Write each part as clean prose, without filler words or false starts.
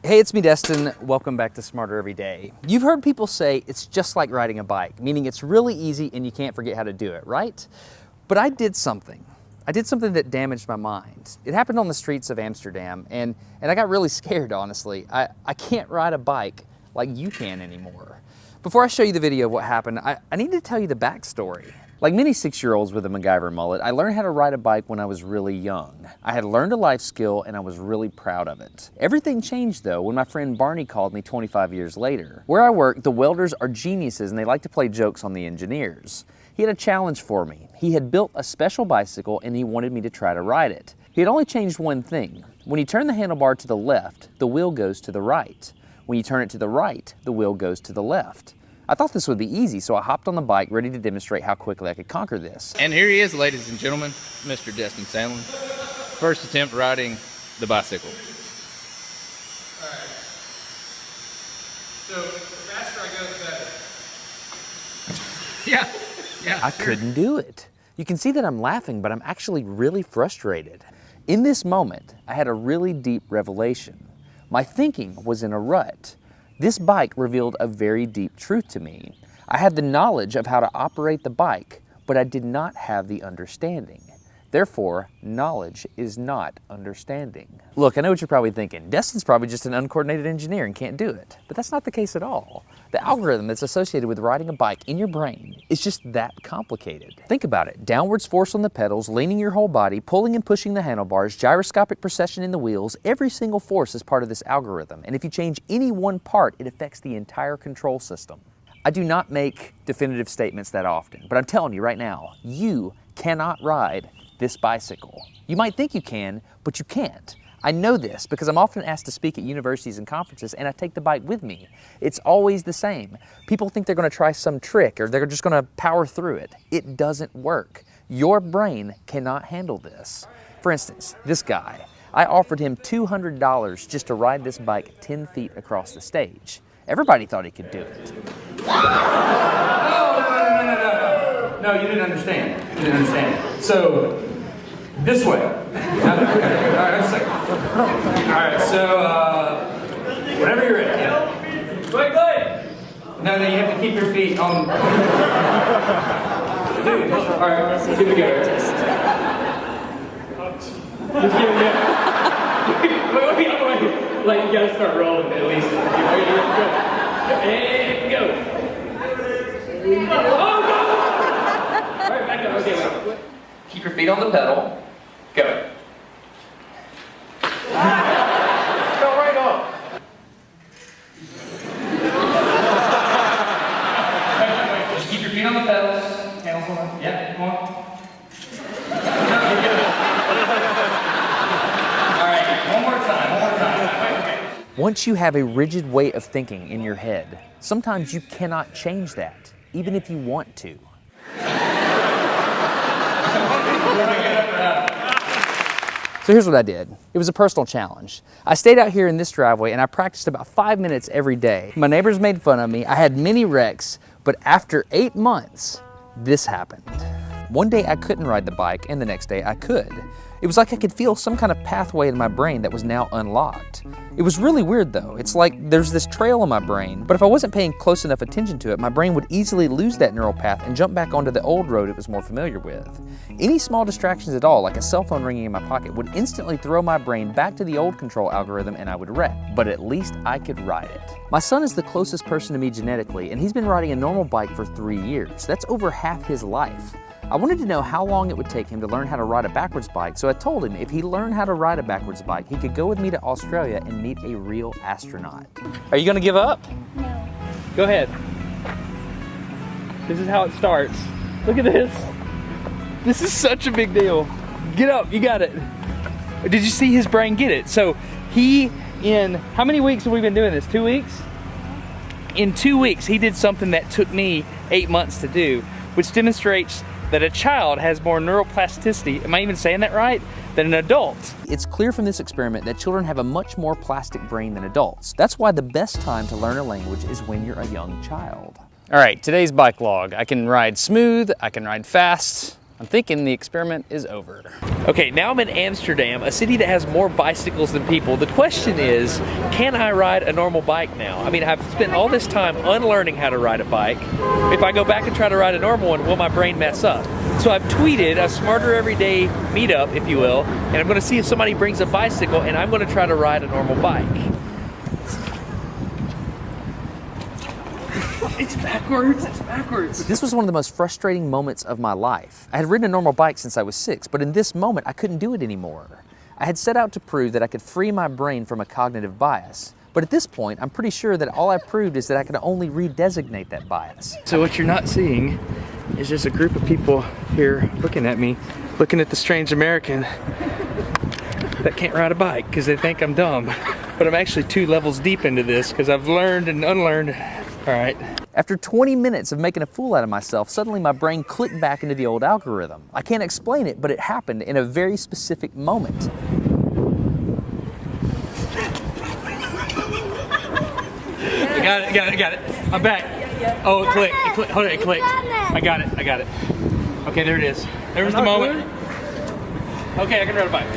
Hey, it's me, Destin. Welcome back to Smarter Every Day. You've heard people say it's just like riding a bike, meaning it's really easy and you can't forget how to do it, right? But I did something. That damaged my mind. It happened on the streets of Amsterdam, and I got really scared, honestly. I can't ride a bike like you can anymore. Before I show you the video of what happened, I need to tell you the backstory. Like many 6-year-olds with a MacGyver mullet, I learned how to ride a bike when I was really young. I had learned a life skill and I was really proud of it. Everything changed though when my friend Barney called me 25 years later. Where I work, the welders are geniuses and they like to play jokes on the engineers. He had a challenge for me. He had built a special bicycle and he wanted me to try to ride it. He had only changed one thing. When you turn the handlebar to the left, the wheel goes to the right. When you turn it to the right, the wheel goes to the left. I thought this would be easy, so I hopped on the bike ready to demonstrate how quickly I could conquer this. And here he is, ladies and gentlemen, Mr. Destin Sandlin. First attempt riding the bicycle. All right. So the faster I go, the better. Yeah. I couldn't do it. You can see that I'm laughing, but I'm actually really frustrated. In this moment, I had a really deep revelation. My thinking was in a rut. This bike revealed a very deep truth to me. I had the knowledge of how to operate the bike, but I did not have the understanding. Therefore, knowledge is not understanding. Look, I know what you're probably thinking. Destin's probably just an uncoordinated engineer and can't do it. But that's not the case at all. The algorithm that's associated with riding a bike in your brain is just that complicated. Think about it. Downwards force on the pedals, leaning your whole body, pulling and pushing the handlebars, gyroscopic precession in the wheels, every single force is part of this algorithm. And if you change any one part, it affects the entire control system. I do not make definitive statements that often, but I'm telling you right now, you cannot ride this bicycle. You might think you can, but you can't. I know this because I'm often asked to speak at universities and conferences and I take the bike with me. It's always the same. People think they're going to try some trick or they're just going to power through it. It doesn't work. Your brain cannot handle this. For instance, this guy, I offered him $200 just to ride this bike 10 feet across the stage. Everybody thought he could do it. No, you didn't understand. So, this way. Okay. All right, a second. All right, so, whenever you're ready. Wait. No, you have to keep your feet on. Dude, all right, here we go. Wait. Like, you gotta start rolling at least. And go. Oh, no! All right, back up. Okay, wait. Keep your feet on the pedal. Go. Go right on. Just keep your feet on the pedals. Hands on. Yeah, come on. All right, one more time. Okay. Once you have a rigid way of thinking in your head, sometimes you cannot change that, even if you want to. So here's what I did. It was a personal challenge. I stayed out here in this driveway and I practiced about 5 minutes every day. My neighbors made fun of me. I had many wrecks, but after 8 months, this happened. One day I couldn't ride the bike and the next day I could. It was like I could feel some kind of pathway in my brain that was now unlocked. It was really weird though. It's like there's this trail in my brain, but if I wasn't paying close enough attention to it, my brain would easily lose that neural path and jump back onto the old road it was more familiar with. Any small distractions at all, like a cell phone ringing in my pocket, would instantly throw my brain back to the old control algorithm and I would wreck. But at least I could ride it. My son is the closest person to me genetically, and he's been riding a normal bike for 3 years. That's over half his life. I wanted to know how long it would take him to learn how to ride a backwards bike, so I told him if he learned how to ride a backwards bike, he could go with me to Australia and meet a real astronaut. Are you gonna give up? No. Go ahead. This is how it starts. Look at this. This is such a big deal. Get up, you got it. Did you see his brain get it? So in how many weeks have we been doing this? 2 weeks? In 2 weeks, he did something that took me 8 months to do, which demonstrates that a child has more neuroplasticity, am I even saying that right, than an adult. It's clear from this experiment that children have a much more plastic brain than adults. That's why the best time to learn a language is when you're a young child. All right, today's bike log. I can ride smooth, I can ride fast, I'm thinking the experiment is over. Okay, now I'm in Amsterdam, a city that has more bicycles than people. The question is, can I ride a normal bike now? I mean, I've spent all this time unlearning how to ride a bike. If I go back and try to ride a normal one, will my brain mess up? So I've tweeted a Smarter Everyday meetup, if you will, and I'm gonna see if somebody brings a bicycle and I'm gonna try to ride a normal bike. It's backwards, it's backwards. This was one of the most frustrating moments of my life. I had ridden a normal bike since I was 6, but in this moment, I couldn't do it anymore. I had set out to prove that I could free my brain from a cognitive bias. But at this point, I'm pretty sure that all I proved is that I could only redesignate that bias. So what you're not seeing is just a group of people here looking at me, looking at the strange American that can't ride a bike because they think I'm dumb. But I'm actually 2 levels deep into this because I've learned and unlearned. All right. After 20 minutes of making a fool out of myself, suddenly my brain clicked back into the old algorithm. I can't explain it, but it happened in a very specific moment. I got it. I'm back. Oh, it clicked. Hold it, it clicked. I got it. Okay, there it is. There was the moment. Okay, I can ride a bike.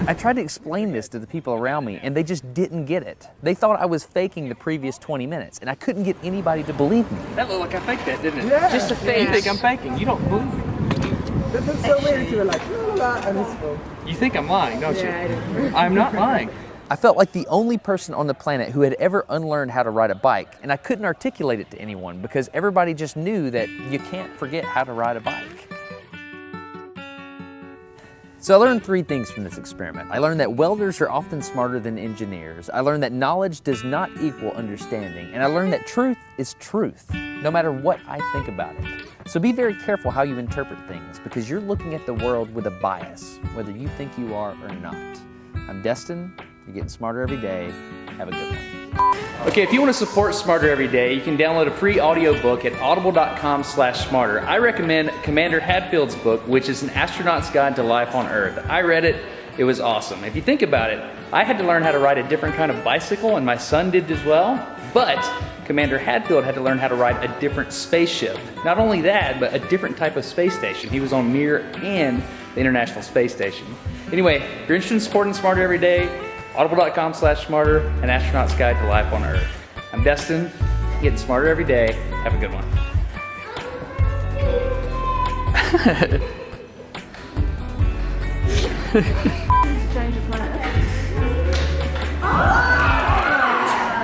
I tried to explain this to the people around me, and they just didn't get it. They thought I was faking the previous 20 minutes, and I couldn't get anybody to believe me. That looked like I faked that, didn't it? Yeah. Just a fake. You think I'm faking. You don't believe me. That's so weird. You were like, la la la, and it's full. You think I'm lying, don't you? Yeah, I do. I'm not lying. I felt like the only person on the planet who had ever unlearned how to ride a bike, and I couldn't articulate it to anyone because everybody just knew that you can't forget how to ride a bike. So I learned 3 things from this experiment. I learned that welders are often smarter than engineers. I learned that knowledge does not equal understanding. And I learned that truth is truth, no matter what I think about it. So be very careful how you interpret things because you're looking at the world with a bias, whether you think you are or not. I'm Destin. You're getting smarter every day. Have a good one. Okay, if you want to support Smarter Every Day, you can download a free audiobook at audible.com/smarter. I recommend Commander Hadfield's book, which is An Astronaut's Guide to Life on Earth. I read it. It was awesome. If you think about it, I had to learn how to ride a different kind of bicycle, and my son did as well. But Commander Hadfield had to learn how to ride a different spaceship. Not only that, but a different type of space station. He was on Mir and the International Space Station. Anyway, if you're interested in supporting Smarter Every Day, audible.com/smarter, An Astronaut's Guide to Life on Earth. I'm Destin, getting smarter every day. Have a good one.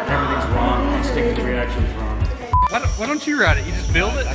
Everything's wrong. Instinct reaction's wrong. Why don't you ride it? You just build it?